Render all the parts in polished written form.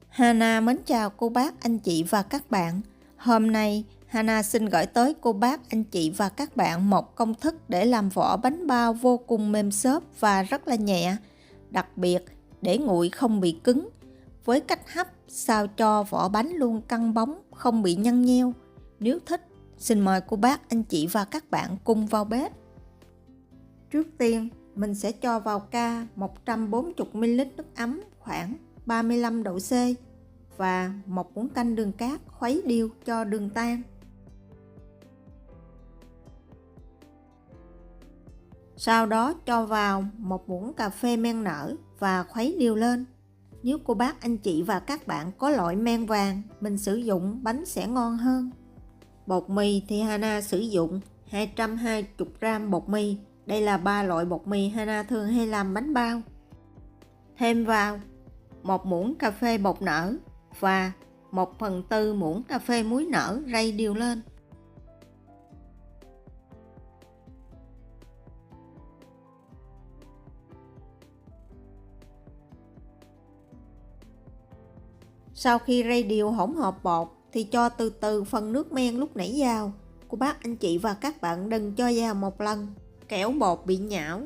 Hana mến chào cô bác, anh chị và các bạn. Hôm nay, Hana xin gửi tới cô bác, anh chị và các bạn một công thức để làm vỏ bánh bao vô cùng mềm xốp và rất là nhẹ. Đặc biệt, để nguội không bị cứng. Với cách hấp sao cho vỏ bánh luôn căng bóng, không bị nhăn nheo. Nếu thích, xin mời cô bác, anh chị và các bạn cùng vào bếp. Trước tiên, mình sẽ cho vào ca 140ml nước ấm khoảng 35 độ C và 1 muỗng canh đường cát khuấy đều cho đường tan. Sau đó cho vào 1 muỗng cà phê men nở và khuấy đều lên. Nếu cô bác, anh chị và các bạn có loại men vàng, mình sử dụng bánh sẽ ngon hơn. Bột mì thì Hana sử dụng 220g bột mì. Đây là 3 loại bột mì Hana thường hay làm bánh bao. Thêm vào 1 muỗng cà phê bột nở và 1/4 muỗng cà phê muối nở rây đều lên. Sau khi rây đều hỗn hợp bột thì cho từ từ phần nước men lúc nãy vào. Cô bác, anh chị và các bạn đừng cho vào một lần, kẻo bột bị nhão.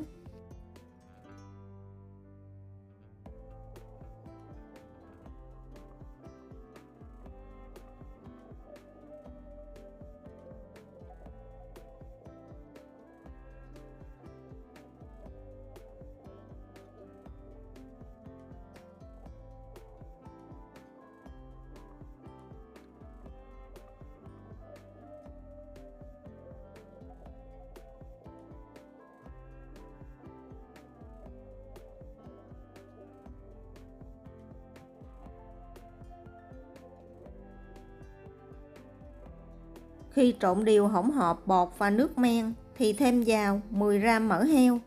Khi trộn đều hỗn hợp bột và nước men thì thêm vào 10g mỡ heo.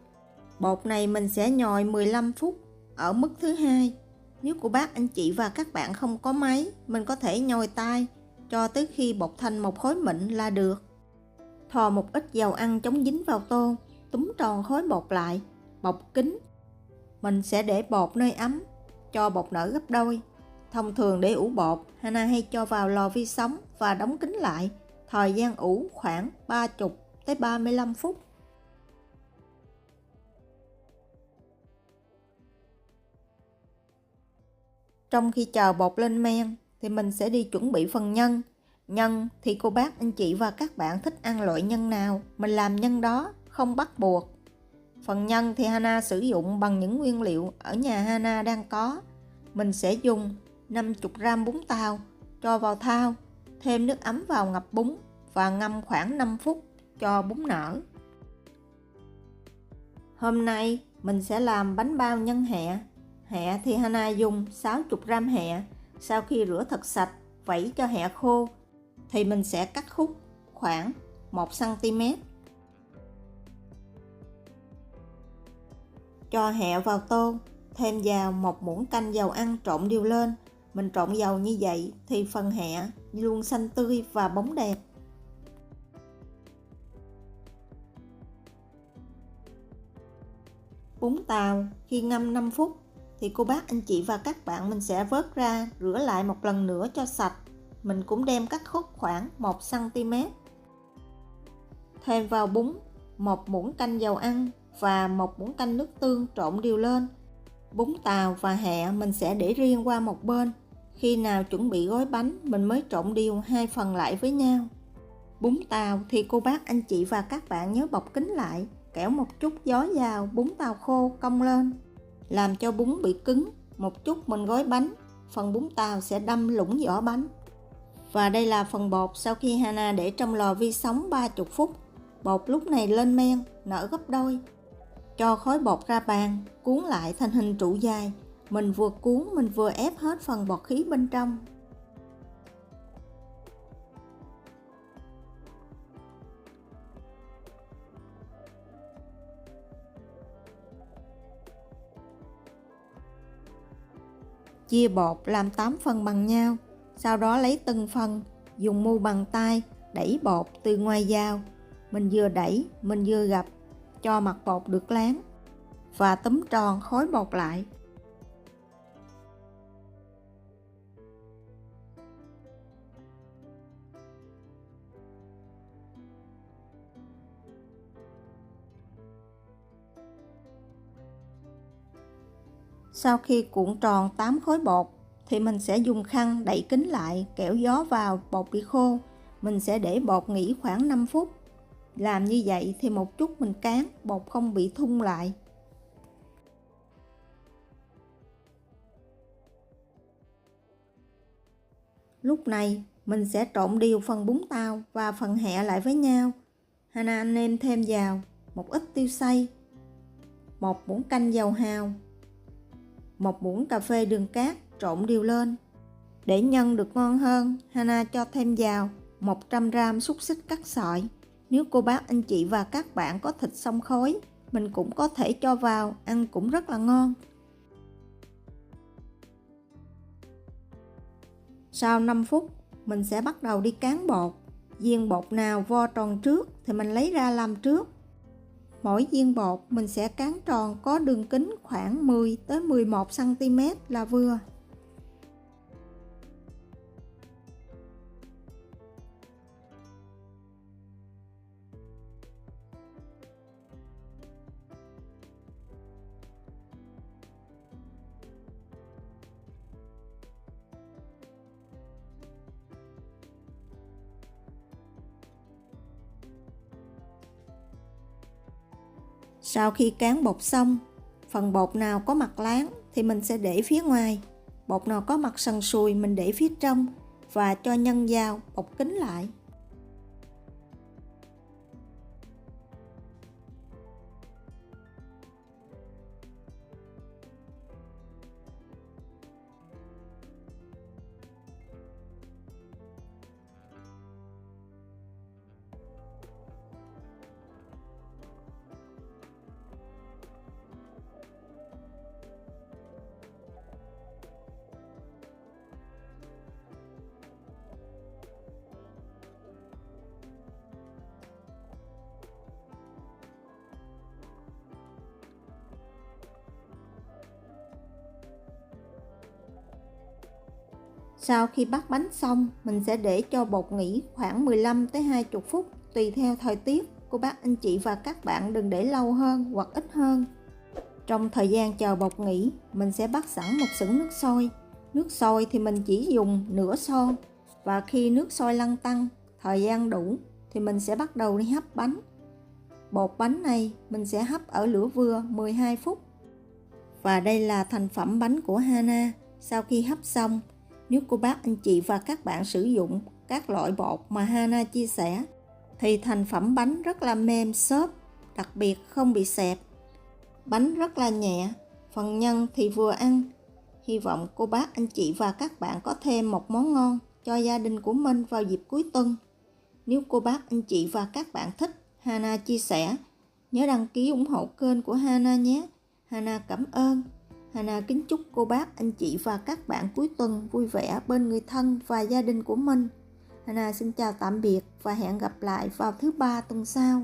Bột này mình sẽ nhồi 15 phút ở mức thứ hai. Nếu cô bác, anh chị và các bạn không có máy, mình có thể nhồi tay cho tới khi bột thành một khối mịn là được. Thoa một ít dầu ăn chống dính vào tô, túm tròn khối bột lại, bọc kín. Mình sẽ để bột nơi ấm, cho bột nở gấp đôi. Thông thường để ủ bột, Hana hay cho vào lò vi sóng và đóng kín lại. Thời gian ủ khoảng 30 tới 35 phút. Trong khi chờ bột lên men thì mình sẽ đi chuẩn bị phần nhân. Nhân thì cô bác, anh chị và các bạn thích ăn loại nhân nào, mình làm nhân đó, không bắt buộc. Phần nhân thì Hana sử dụng bằng những nguyên liệu ở nhà Hana đang có. Mình sẽ dùng 50g bún tàu, cho vào thau, thêm nước ấm vào ngập bún và ngâm khoảng 5 phút cho bún nở. Hôm nay mình sẽ làm bánh bao nhân hẹ. Hẹ thì Hana dùng 60g hẹ. Sau khi rửa thật sạch, vẩy cho hẹ khô thì mình sẽ cắt khúc khoảng 1cm. Cho hẹ vào tô, thêm vào 1 muỗng canh dầu ăn trộn đều lên. Mình trộn dầu như vậy thì phần hẹ luôn xanh tươi và bóng đẹp. Bún tàu khi ngâm 5 phút thì cô bác, anh chị và các bạn mình sẽ vớt ra, rửa lại một lần nữa cho sạch. Mình cũng đem cắt khúc khoảng 1cm. Thêm vào bún 1 muỗng canh dầu ăn và 1 muỗng canh nước tương trộn đều lên. Bún tàu và hẹ mình sẽ để riêng qua một bên. Khi nào chuẩn bị gói bánh mình mới trộn đều hai phần lại với nhau. Bún tàu thì cô bác, anh chị và các bạn nhớ bọc kín lại, kẻo một chút gió vào bún tàu khô cong lên, làm cho bún bị cứng. Một chút mình gói bánh, phần bún tàu sẽ đâm lủng vỏ bánh. Và đây là phần bột sau khi Hana để trong lò vi sóng 30 phút. Bột lúc này lên men, nở gấp đôi. Cho khối bột ra bàn, cuốn lại thành hình trụ dài. Mình vừa cuốn mình vừa ép hết phần bọt khí bên trong. Chia bột làm 8 phần bằng nhau. Sau đó lấy từng phần, dùng mu bằng tay đẩy bột từ ngoài vào. Mình vừa đẩy, mình vừa gập, cho mặt bột được láng và túm tròn khối bột lại. Sau khi cuộn tròn 8 khối bột thì mình sẽ dùng khăn đậy kín lại, kẻo gió vào bột bị khô. Mình sẽ để bột nghỉ khoảng 5 phút. Làm như vậy thì một chút mình cán, bột không bị thun lại. Lúc này mình sẽ trộn đều phần bún tàu và phần hẹ lại với nhau. Hana nêm thêm vào một ít tiêu xay, 1 muỗng canh dầu hào, 1 muỗng cà phê đường cát, trộn đều lên. Để nhân được ngon hơn, Hana cho thêm vào 100g xúc xích cắt sợi. Nếu cô bác anh chị và các bạn có thịt xông khói, mình cũng có thể cho vào, ăn cũng rất là ngon. Sau 5 phút, mình sẽ bắt đầu đi cán bột. Viên bột nào vo tròn trước thì mình lấy ra làm trước. Mỗi viên bột mình sẽ cán tròn có đường kính khoảng 10 tới 11 cm là vừa. Sau khi cán bột xong, phần bột nào có mặt láng thì mình sẽ để phía ngoài, bột nào có mặt sần sùi mình để phía trong và cho nhân vào bọc kín lại. Sau khi bắt bánh xong, mình sẽ để cho bột nghỉ khoảng 15 tới 20 phút tùy theo thời tiết. Cô bác anh chị và các bạn đừng để lâu hơn hoặc ít hơn. Trong thời gian chờ bột nghỉ, mình sẽ bắt sẵn một xửng nước sôi. Nước sôi thì mình chỉ dùng nửa xô, và khi nước sôi lăn tăn, thời gian đủ thì mình sẽ bắt đầu đi hấp bánh. Bột bánh này mình sẽ hấp ở lửa vừa 12 phút. Và đây là thành phẩm bánh của Hana. Sau khi hấp xong, nếu cô bác anh chị và các bạn sử dụng các loại bột mà Hana chia sẻ thì thành phẩm bánh rất là mềm xốp, đặc biệt không bị xẹp. Bánh rất là nhẹ, phần nhân thì vừa ăn. Hy vọng cô bác anh chị và các bạn có thêm một món ngon cho gia đình của mình vào dịp cuối tuần. Nếu cô bác anh chị và các bạn thích Hana chia sẻ, nhớ đăng ký ủng hộ kênh của Hana nhé. Hana cảm ơn. Hana kính chúc cô bác anh chị và các bạn cuối tuần vui vẻ bên người thân và gia đình của mình. Hana xin chào tạm biệt và hẹn gặp lại vào thứ Ba tuần sau.